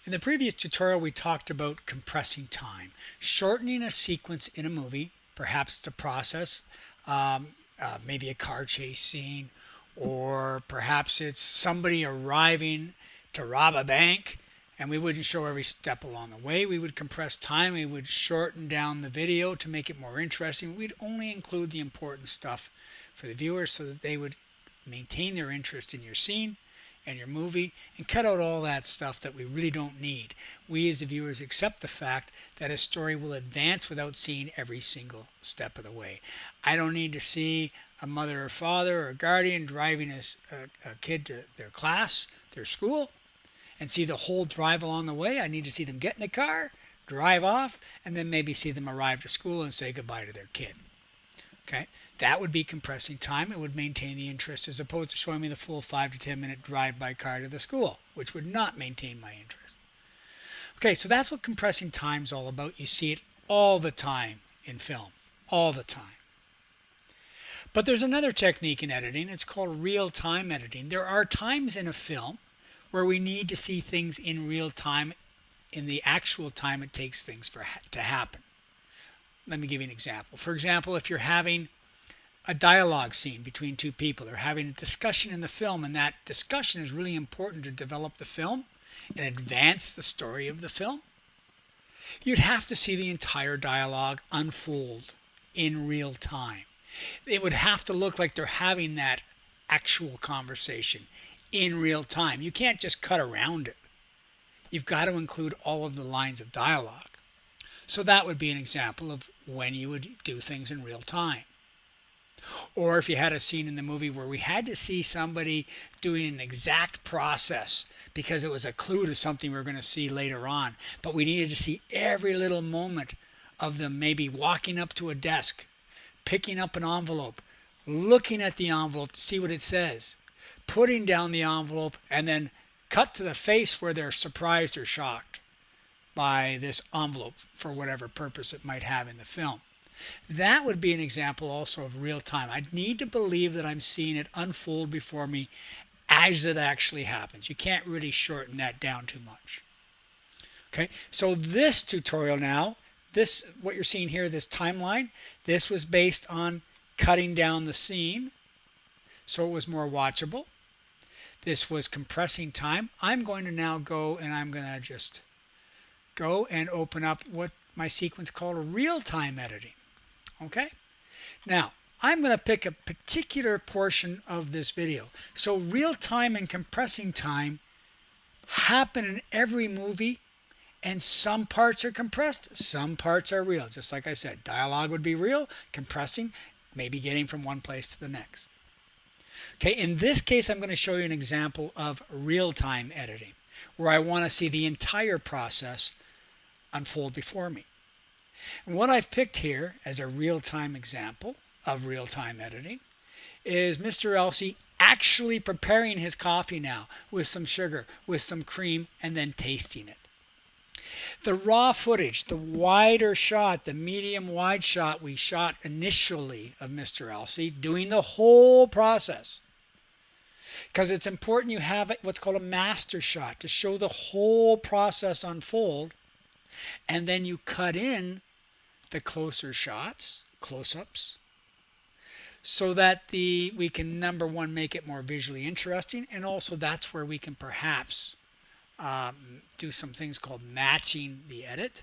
In the previous tutorial, we talked about compressing time, shortening a sequence in a movie, perhaps to process maybe a car chase scene, or perhaps it's somebody arriving to rob a bank, and we wouldn't show every step along the way. We would compress time. We would shorten down the video to make it more interesting. We'd only include the important stuff for the viewers so that they would maintain their interest in your scene and your movie, and cut out all that stuff that we really don't need. We as the viewers accept the fact that a story will advance without seeing every single step of the way. I don't need to see a mother or father or guardian driving a kid to their class, their school, and see the whole drive along the way. I need to see them get in the car, drive off, and then maybe see them arrive to school and say goodbye to their kid. Okay, that would be compressing time. It would maintain the interest as opposed to showing me the full 5 to 10 minute drive by car to the school, which would not maintain my interest. Okay, so that's what compressing time is all about. You see it all the time in film, all the time. But there's another technique in editing. It's called real-time editing. There are times in a film where we need to see things in real time, in the actual time it takes things to happen. Let me give you an example. For example, if you're having a dialogue scene between two people, they're having a discussion in the film, and that discussion is really important to develop the film and advance the story of the film, you'd have to see the entire dialogue unfold in real time. It would have to look like they're having that actual conversation in real time. You can't just cut around it. You've got to include all of the lines of dialogue. So that would be an example of when you would do things in real time. Or if you had a scene in the movie where we had to see somebody doing an exact process because it was a clue to something we were going to see later on, but we needed to see every little moment of them maybe walking up to a desk, picking up an envelope, looking at the envelope to see what it says, putting down the envelope, and then cut to the face where they're surprised or shocked by this envelope for whatever purpose it might have in the film. That would be an example also of real time. I'd need to believe that I'm seeing it unfold before me as it actually happens. You can't really shorten that down too much. Okay, so this tutorial now, what you're seeing here, this timeline, this was based on cutting down the scene so it was more watchable. This was compressing time. I'm going to now go and I'm going to just go and open up what my sequence called real-time editing. Okay? Now, I'm going to pick a particular portion of this video. So real-time and compressing time happen in every movie, and some parts are compressed, some parts are real. Just like I said, dialogue would be real, compressing, maybe getting from one place to the next. Okay, in this case, I'm going to show you an example of real-time editing, where I want to see the entire process unfold before me. And what I've picked here as a real-time example of real-time editing is Mr. Elsey actually preparing his coffee now with some sugar, with some cream, and then tasting it. The raw footage, the wider shot, the medium wide shot we shot initially of Mr. Elsey doing the whole process. Because it's important you have what's called a master shot to show the whole process unfold, and then you cut in the closer shots, close-ups, so that we can, number one, make it more visually interesting, and also that's where we can perhaps do some things called matching the edit,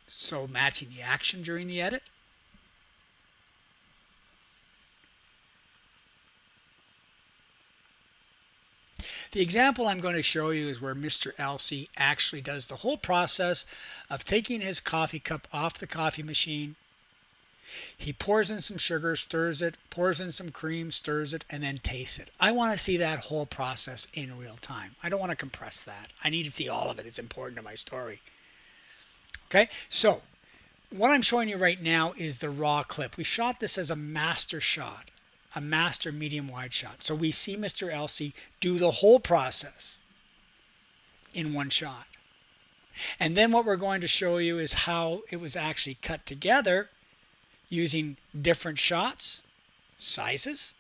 so matching the action during the edit. The example I'm going to show you is where Mr. Elsey actually does the whole process of taking his coffee cup off the coffee machine. He pours in some sugar, stirs it, pours in some cream, stirs it, and then tastes it. I want to see that whole process in real time. I don't want to compress that. I need to see all of it. It's important to my story. Okay, so what I'm showing you right now is the raw clip. We shot this as a master shot, a master medium wide shot. So we see Mr. Elsey do the whole process in one shot. And then what we're going to show you is how it was actually cut together using different shots, sizes,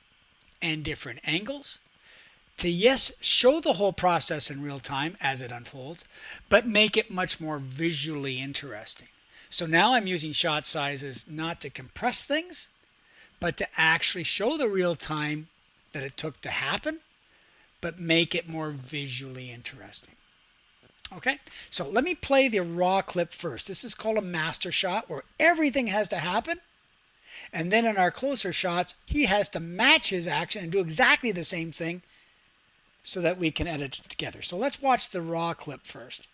and different angles to, yes, show the whole process in real time as it unfolds, but make it much more visually interesting. So now I'm using shot sizes not to compress things, but to actually show the real time that it took to happen, but make it more visually interesting. Okay, so let me play the raw clip first. This is called a master shot where everything has to happen. And then in our closer shots, he has to match his action and do exactly the same thing so that we can edit it together. So let's watch the raw clip first.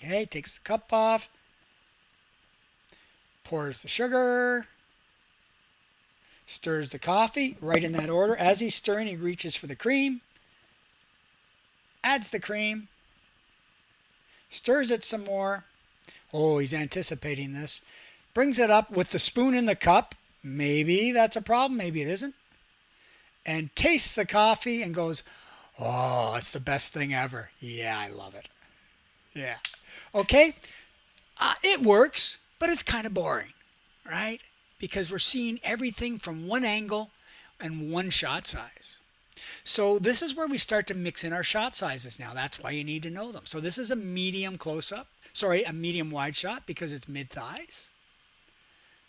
Okay, takes the cup off, pours the sugar, stirs the coffee, right in that order. As he's stirring, he reaches for the cream, adds the cream, stirs it some more. Oh, he's anticipating this. Brings it up with the spoon in the cup. Maybe that's a problem, maybe it isn't. And tastes the coffee and goes, oh, it's the best thing ever. Yeah, I love it. Yeah. Okay, it works, but it's kind of boring, right? Because we're seeing everything from one angle and one shot size. So this is where we start to mix in our shot sizes now. That's why you need to know them. So this is a medium close-up. Sorry, a medium wide shot because it's mid-thighs.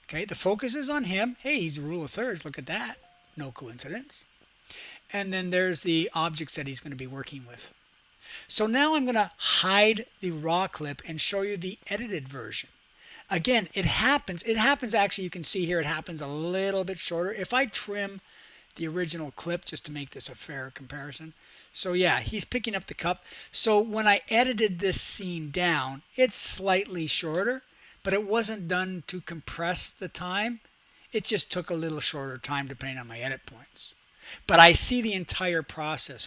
Okay, the focus is on him. Hey, he's a rule of thirds. Look at that. No coincidence. And then there's the objects that he's going to be working with. So now I'm going to hide the raw clip and show you the edited version. Again, it happens actually, you can see here, it happens a little bit shorter. If I trim the original clip just to make this a fair comparison. So yeah, he's picking up the cup. So when I edited this scene down, it's slightly shorter, but it wasn't done to compress the time. It just took a little shorter time depending on my edit points. But I see the entire process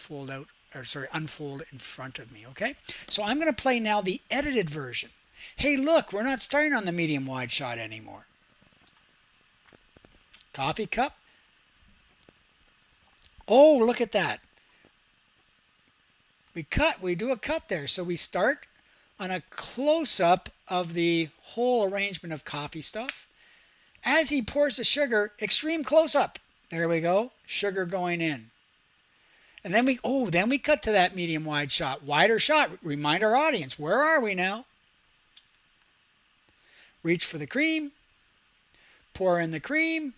unfold in front of me, okay? So I'm going to play now the edited version. Hey, look, we're not starting on the medium wide shot anymore. Coffee cup. Oh, look at that. We do a cut there. So we start on a close-up of the whole arrangement of coffee stuff. As he pours the sugar, extreme close-up. There we go, sugar going in. And then we cut to that medium wide shot, wider shot. Remind our audience, where are we now? Reach for the cream, pour in the cream,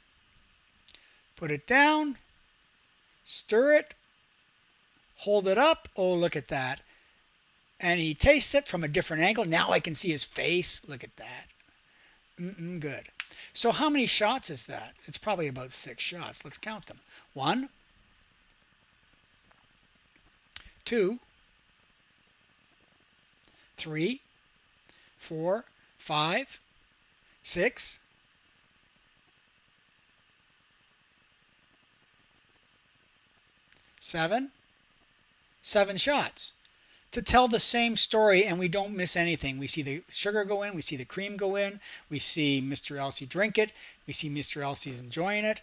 put it down, stir it, hold it up. Oh, look at that. And he tastes it from a different angle. Now I can see his face. Look at that. Good. So how many shots is that? It's probably about 6 shots. Let's count them. 1, 2, 3, 4, 5, 6, 7. 7 shots to tell the same story, and we don't miss anything. We see the sugar go in, we see the cream go in, we see Mr. Elsey drink it, we see Mr. Elsey's enjoying it.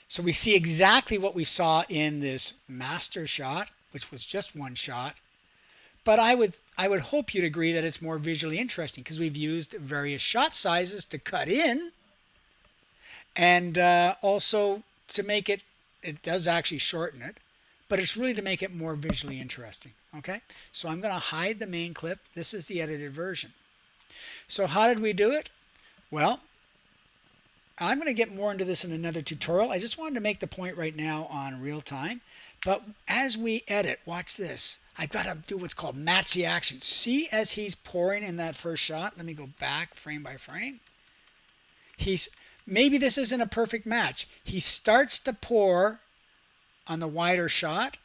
So we see exactly what we saw in this master shot, which was just 1 shot. But I would hope you'd agree that it's more visually interesting because we've used various shot sizes to cut in, and also to make it does actually shorten it, but it's really to make it more visually interesting. Okay, so I'm going to hide the main clip. This is the edited version. So how did we do it? Well, I'm going to get more into this in another tutorial. I just wanted to make the point right now on real time. But as we edit, watch this. I've got to do what's called match the action. See as he's pouring in that first shot. Let me go back frame by frame. Maybe this isn't a perfect match. He starts to pour on the wider shot,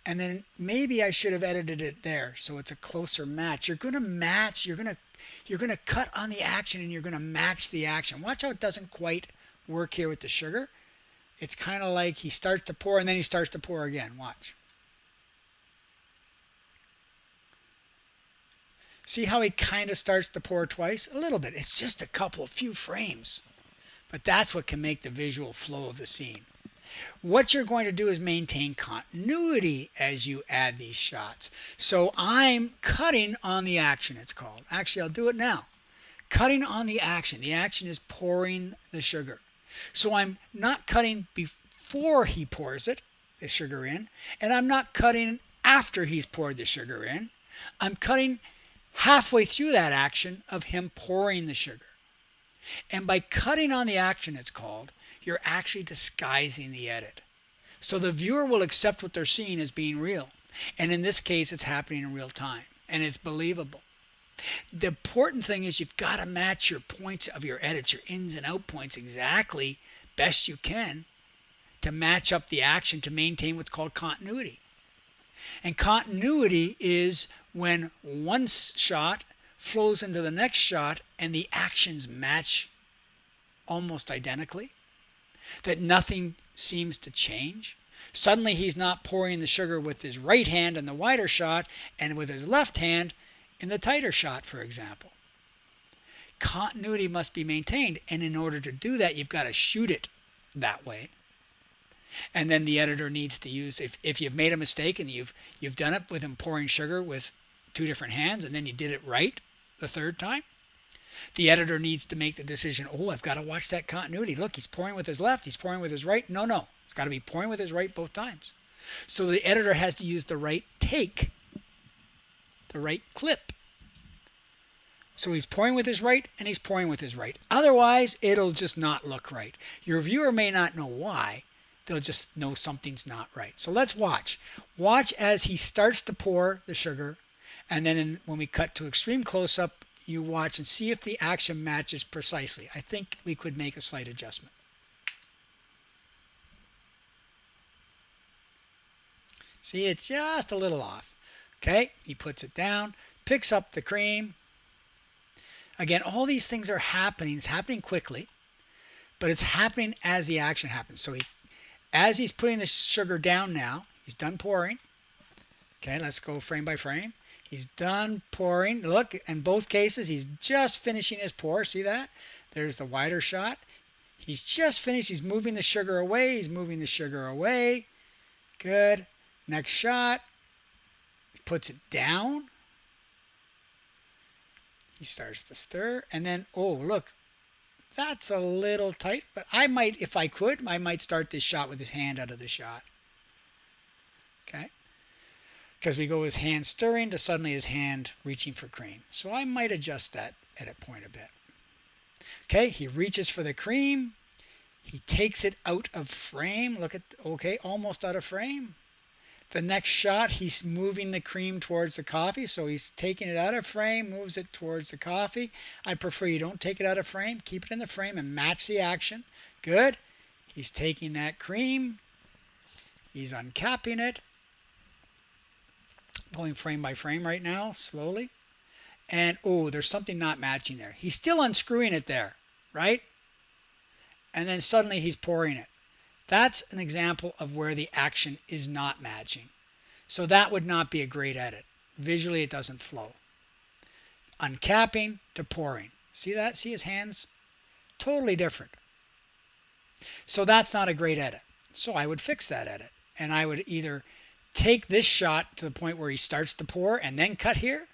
and then maybe I should have edited it there so it's a closer match. You're going to match, you're going to cut on the action, and you're going to match the action. Watch how it doesn't quite work here with the sugar. It's kind of like he starts to pour and then he starts to pour again. Watch. See how he kind of starts to pour twice? A little bit. It's just a few frames. But that's what can make the visual flow of the scene. What you're going to do is maintain continuity as you add these shots. So I'm cutting on the action, it's called. Actually, I'll do it now. Cutting on the action. The action is pouring the sugar. So I'm not cutting before he pours it. the sugar in, and I'm not cutting after he's poured the sugar in. I'm cutting halfway through that action of him pouring the sugar. And by cutting on the action, it's called, you're actually disguising the edit. So the viewer will accept what they're seeing as being real. And in this case, it's happening in real time. And it's believable. The important thing is you've got to match your points of your edits, your ins and out points exactly best you can to match up the action to maintain what's called continuity. And continuity is when one shot flows into the next shot and the actions match almost identically, that nothing seems to change. Suddenly he's not pouring the sugar with his right hand in the wider shot and with his left hand in the tighter shot, for example. Continuity must be maintained, and in order to do that, you've got to shoot it that way. And then the editor needs to use, if you've made a mistake and you've done it with him pouring sugar with two different hands and then you did it right the third time, the editor needs to make the decision, oh, I've got to watch that continuity. Look, he's pouring with his left, he's pouring with his right. No, it's got to be pouring with his right both times. So the editor has to use the right take, the right clip. So he's pouring with his right and he's pouring with his right. Otherwise, it'll just not look right. Your viewer may not know why. They'll just know something's not right. So let's watch. Watch as he starts to pour the sugar. And then when we cut to extreme close-up, you watch and see if the action matches precisely. I think we could make a slight adjustment. See, it's just a little off. Okay, he puts it down, picks up the cream. Again, all these things are happening. It's happening quickly, but it's happening as the action happens. So as he's putting the sugar down now, he's done pouring. Okay, let's go frame by frame. He's done pouring. Look, in both cases, he's just finishing his pour. See that? There's the wider shot. He's just finished. He's moving the sugar away. He's moving the sugar away. Good. Next shot. He puts it down. He starts to stir. And then, oh, look. That's a little tight. But I might, if I could, I might start this shot with his hand out of the shot. Okay. Because we go his hand stirring to suddenly his hand reaching for cream. So I might adjust that edit point a bit. Okay, he reaches for the cream. He takes it out of frame. Look at, okay, almost out of frame. The next shot, he's moving the cream towards the coffee. So he's taking it out of frame, moves it towards the coffee. I prefer you don't take it out of frame. Keep it in the frame and match the action. Good. He's taking that cream. He's uncapping it. Going frame by frame right now, slowly. And, oh, there's something not matching there. He's still unscrewing it there, right? And then suddenly he's pouring it. That's an example of where the action is not matching. So that would not be a great edit. Visually, it doesn't flow. Uncapping to pouring. See that? See his hands? Totally different. So that's not a great edit. So I would fix that edit. And I would either take this shot to the point where he starts to pour and then cut here,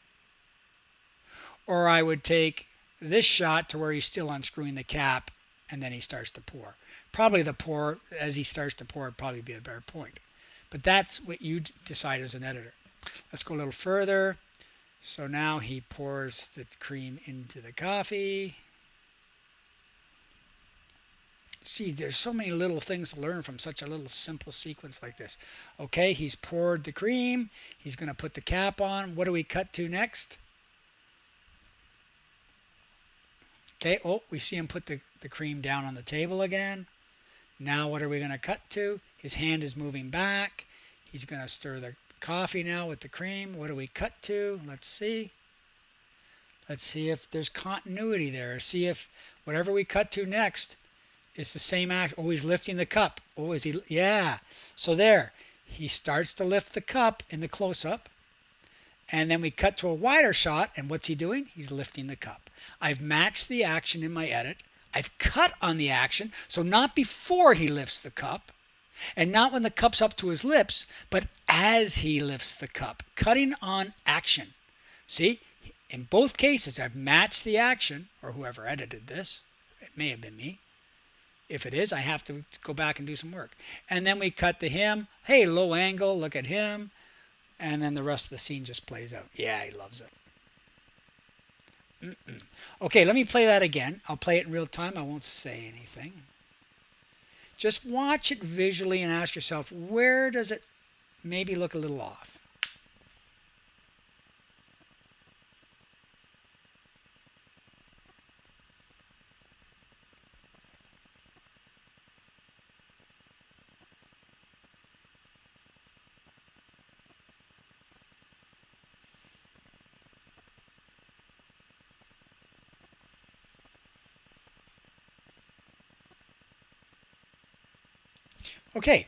or I would take this shot to where he's still unscrewing the cap and then he starts to pour. Probably the pour, as he starts to pour, would probably be a better point. But that's what you decide as an editor. Let's go a little further. So now he pours the cream into the coffee. See, there's so many little things to learn from such a little simple sequence like this. Okay, he's poured the cream. He's going to put the cap on. What do we cut to next? Okay, oh, we see him put the cream down on the table again. Now what are we going to cut to? His hand is moving back. He's going to stir the coffee now with the cream. What do we cut to? Let's see. Let's see if there's continuity there. See if whatever we cut to next is the same act. Oh, he's lifting the cup. Oh, is he? Yeah. So there. He starts to lift the cup in the close-up. And then we cut to a wider shot. And what's he doing? He's lifting the cup. I've matched the action in my edit. I've cut on the action. So not before he lifts the cup. And not when the cup's up to his lips. But as he lifts the cup. Cutting on action. See? In both cases, I've matched the action. Or whoever edited this. It may have been me. If it is, I have to go back and do some work. And then we cut to him. Hey, low angle, look at him. And then the rest of the scene just plays out. Yeah, he loves it. Okay, let me play that again. I'll play it in real time. I won't say anything. Just watch it visually and ask yourself, where does it maybe look a little off? Okay,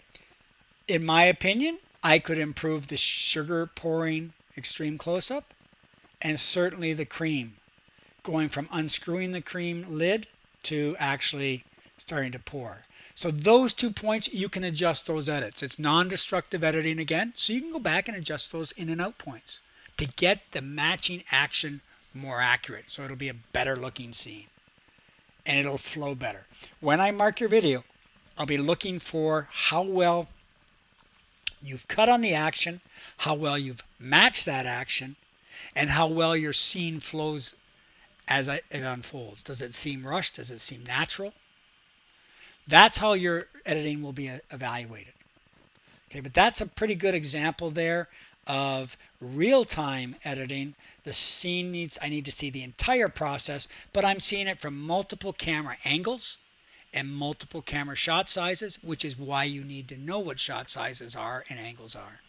in my opinion, I could improve the sugar pouring extreme close up and certainly the cream, going from unscrewing the cream lid to actually starting to pour. So those 2 points, you can adjust those edits. It's non-destructive editing again, so you can go back and adjust those in and out points to get the matching action more accurate. So it'll be a better looking scene and it'll flow better. When I mark your video, I'll be looking for how well you've cut on the action, how well you've matched that action, and how well your scene flows as it unfolds. Does it seem rushed? Does it seem natural? That's how your editing will be evaluated. Okay, but that's a pretty good example there of real-time editing. The scene I need to see the entire process, but I'm seeing it from multiple camera angles and multiple camera shot sizes, which is why you need to know what shot sizes are and angles are.